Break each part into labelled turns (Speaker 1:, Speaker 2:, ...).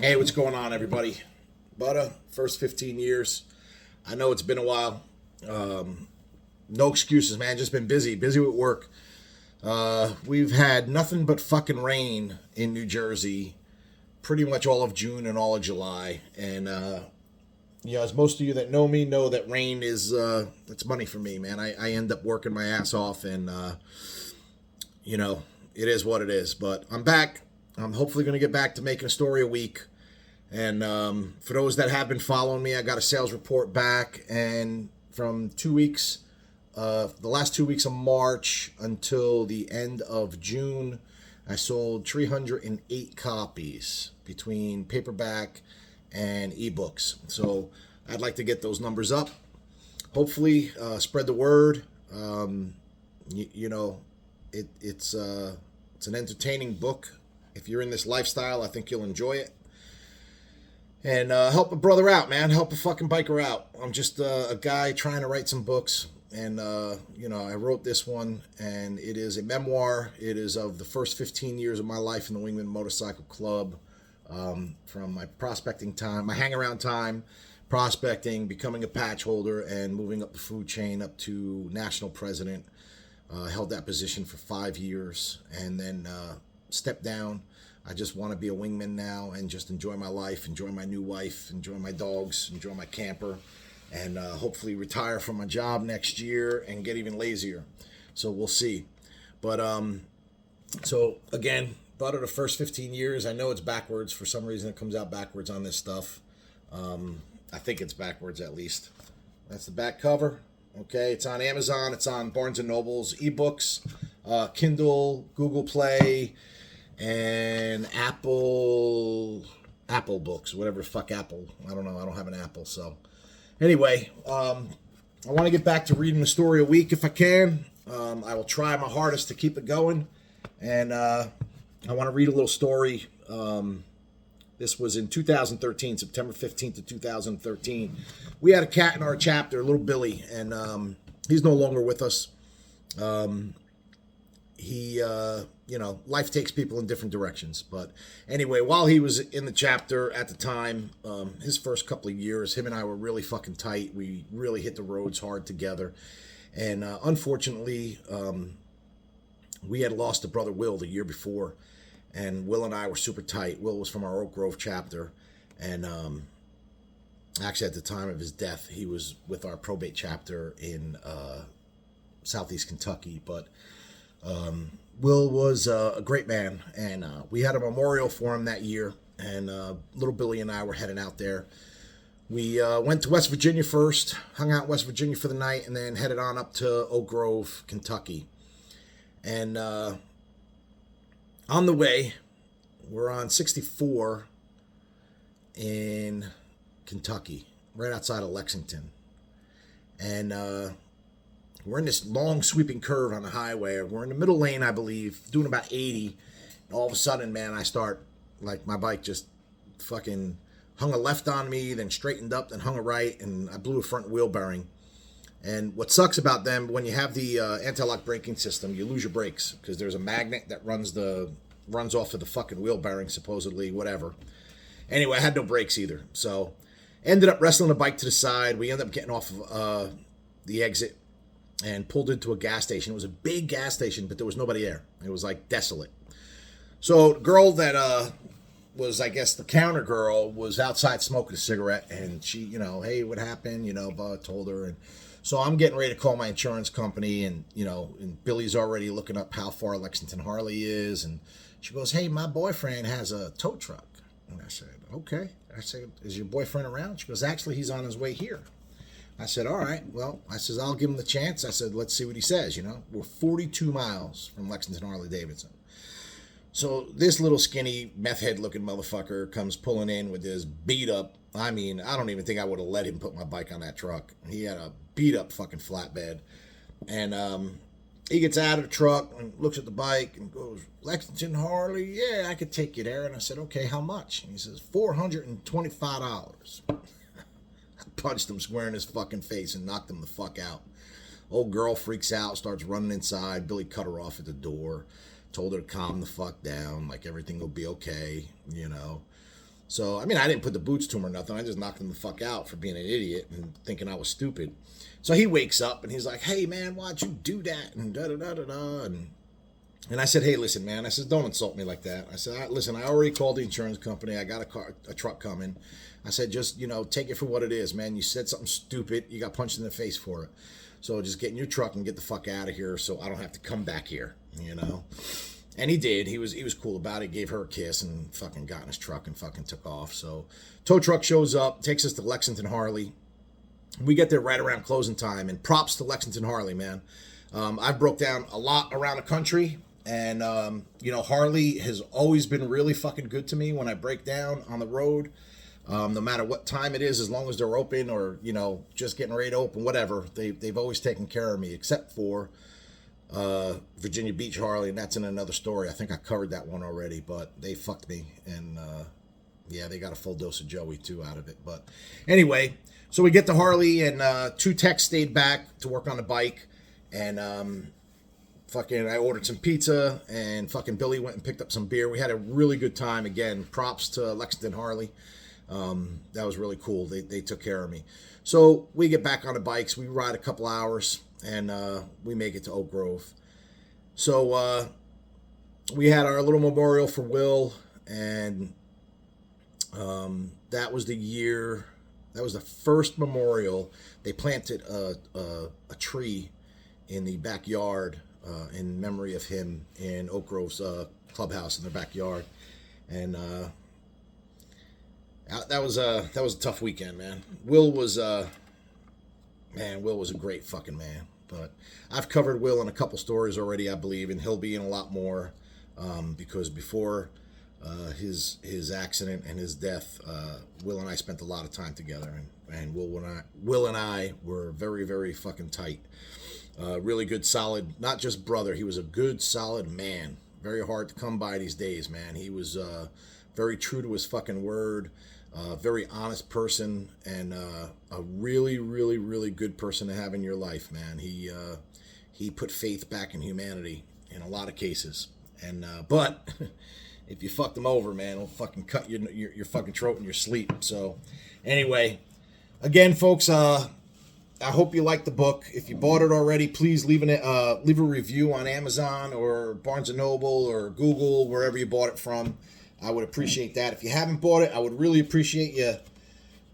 Speaker 1: Hey, what's going on, everybody? Butter, first 15 years. I know it's been a while. No excuses, man. Just been busy, busy with work. We've had nothing but fucking rain in New Jersey pretty much all of June and all of July. And, as most of you that know me know that rain is, it's money for me, man. I end up working my ass off and, you know, it is what it is. But I'm back. I'm hopefully going to get back to making a story a week. And for those that have been following me, I got a sales report back, and from 2 weeks, the last 2 weeks of March until the end of June, I sold 308 copies between paperback and ebooks. So I'd like to get those numbers up. Hopefully, spread the word. You know, it's an entertaining book. If you're in this lifestyle, I think you'll enjoy it. And help a brother out, man. Help a fucking biker out. I'm just a guy trying to write some books. And, I wrote this one, and it is a memoir. It is of the first 15 years of my life in the Wingman Motorcycle Club, from my prospecting time, my hang-around time, prospecting, becoming a patch holder, and moving up the food chain up to national president. Held that position for 5 years, and then stepped down. I just want to be a wingman now and just enjoy my life, enjoy my new wife, enjoy my dogs, enjoy my camper, and hopefully retire from my job next year and get even lazier. So we'll see. But so again, about the first 15 years, I know it's backwards. For some reason, it comes out backwards on this stuff. I think it's backwards at least. That's the back cover. Okay, it's on Amazon. It's on Barnes and Nobles, ebooks, Kindle, Google Play, and Apple Books, whatever the fuck Apple. I don't know. I don't have an Apple. So anyway, I want to get back to reading a story a week if I can. I will try my hardest to keep it going, and I want to read a little story. This was in 2013, September 15th of 2013. We had a cat in our chapter, little Billy, and he's no longer with us. Life takes people in different directions. But anyway, while he was in the chapter at the time, his first couple of years, him and I were really fucking tight. We really hit the roads hard together. And unfortunately, we had lost a brother, Will, the year before. And Will and I were super tight. Will was from our Oak Grove chapter. And actually, at the time of his death, he was with our probate chapter in Southeast Kentucky. But Will was a great man, and we had a memorial for him that year, and little Billy and I were heading out there. We went to West Virginia first, hung out in West Virginia for the night, and then headed on up to Oak Grove, Kentucky. And on the way, we're on 64 in Kentucky, right outside of Lexington. And we're in this long sweeping curve on the highway. We're in the middle lane, I believe, doing about 80. And all of a sudden, man, I start, like, my bike just fucking hung a left on me, then straightened up, then hung a right, and I blew a front wheel bearing. And what sucks about them, when you have the anti-lock braking system, you lose your brakes because there's a magnet that runs off of the fucking wheel bearing, supposedly, whatever. Anyway, I had no brakes either. So ended up wrestling the bike to the side. We ended up getting off of the exit and pulled into a gas station. It was a big gas station, but there was nobody there. It was like desolate. So the girl that was, I guess, the counter girl was outside smoking a cigarette, and she, hey, what happened? But told her. And so I'm getting ready to call my insurance company, and, and Billy's already looking up how far Lexington Harley is. And she goes, hey, my boyfriend has a tow truck. And I said, okay. I said, is your boyfriend around? She goes, actually, he's on his way here. I said, all right, well, I said, I'll give him the chance. I said, let's see what he says, We're 42 miles from Lexington Harley Davidson. So this little skinny meth head looking motherfucker comes pulling in with his beat up. I mean, I don't even think I would have let him put my bike on that truck. He had a beat up fucking flatbed. And he gets out of the truck and looks at the bike and goes, Lexington Harley, yeah, I could take you there. And I said, okay, how much? And he says, $425. Punched him square in his fucking face and knocked him the fuck out. Old girl freaks out, starts running inside. Billy cut her off at the door, told her to calm the fuck down, like everything will be okay. So, I mean, I didn't put the boots to him or nothing. I just knocked him the fuck out for being an idiot and thinking I was stupid. So he wakes up and he's like, "Hey, man, why'd you do that?" And da-da-da-da-da. And I said, "Hey, listen, man." I said, "Don't insult me like that." I said, "Listen, I already called the insurance company. I got a truck coming." I said, "Just, take it for what it is, man. You said something stupid. You got punched in the face for it. So just get in your truck and get the fuck out of here so I don't have to come back here, And he did. He was cool about it. Gave her a kiss and fucking got in his truck and fucking took off. So tow truck shows up, takes us to Lexington Harley. We get there right around closing time, and props to Lexington Harley, man. I've broke down a lot around the country, and Harley has always been really fucking good to me when I break down on the road. No matter what time it is, as long as they're open or just getting ready to open, whatever, they've always taken care of me, except for Virginia Beach Harley, and that's in another story. I think I covered that one already, but they fucked me, and yeah, they got a full dose of Joey too out of it. But anyway, so we get to Harley, and two techs stayed back to work on the bike, and I ordered some pizza, and fucking Billy went and picked up some beer. We had a really good time. Again, props to Lexington Harley. That was really cool. They took care of me. So we get back on the bikes. We ride a couple hours, and we make it to Oak Grove. So we had our little memorial for Will, and that was the year. That was the first memorial. They planted a tree in the backyard in memory of him in Oak Grove's clubhouse in their backyard, and that was a tough weekend, man. Will was a great fucking man. But I've covered Will in a couple stories already, I believe, and he'll be in a lot more because before his accident and his death, Will and I spent a lot of time together, and Will and I were very, very fucking tight. Really good, solid, not just brother. He was a good, solid man. Very hard to come by these days, man. He was very true to his fucking word. Very honest person, and a really, really, really good person to have in your life, man. He put faith back in humanity in a lot of cases, and but if you fucked him over, man, he'll fucking cut your fucking throat in your sleep. So anyway, again, folks, I hope you liked the book. If you bought it already, please leave a review on Amazon or Barnes & Noble or Google, wherever you bought it from. I would appreciate that. If you haven't bought it, I would really appreciate you.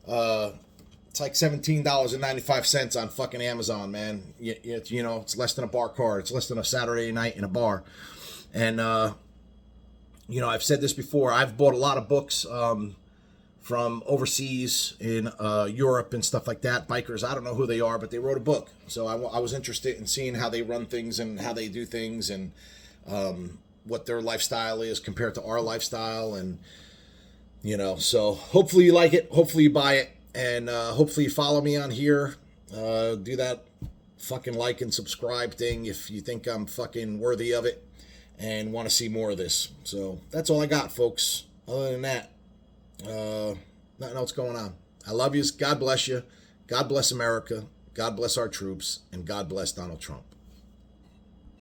Speaker 1: It's like $17.95 on fucking Amazon, man. It's less than a bar card. It's less than a Saturday night in a bar. And, I've said this before. I've bought a lot of books from overseas in Europe and stuff like that. Bikers, I don't know who they are, but they wrote a book. So I was interested in seeing how they run things and how they do things, and what their lifestyle is compared to our lifestyle. And so hopefully you like it, hopefully you buy it, and hopefully you follow me on here. Do that fucking like and subscribe thing if you think I'm fucking worthy of it and want to see more of this. So that's all I got, folks. Other than that, nothing else going on. I love you. God bless you. God bless America. God bless our troops, and God bless Donald Trump.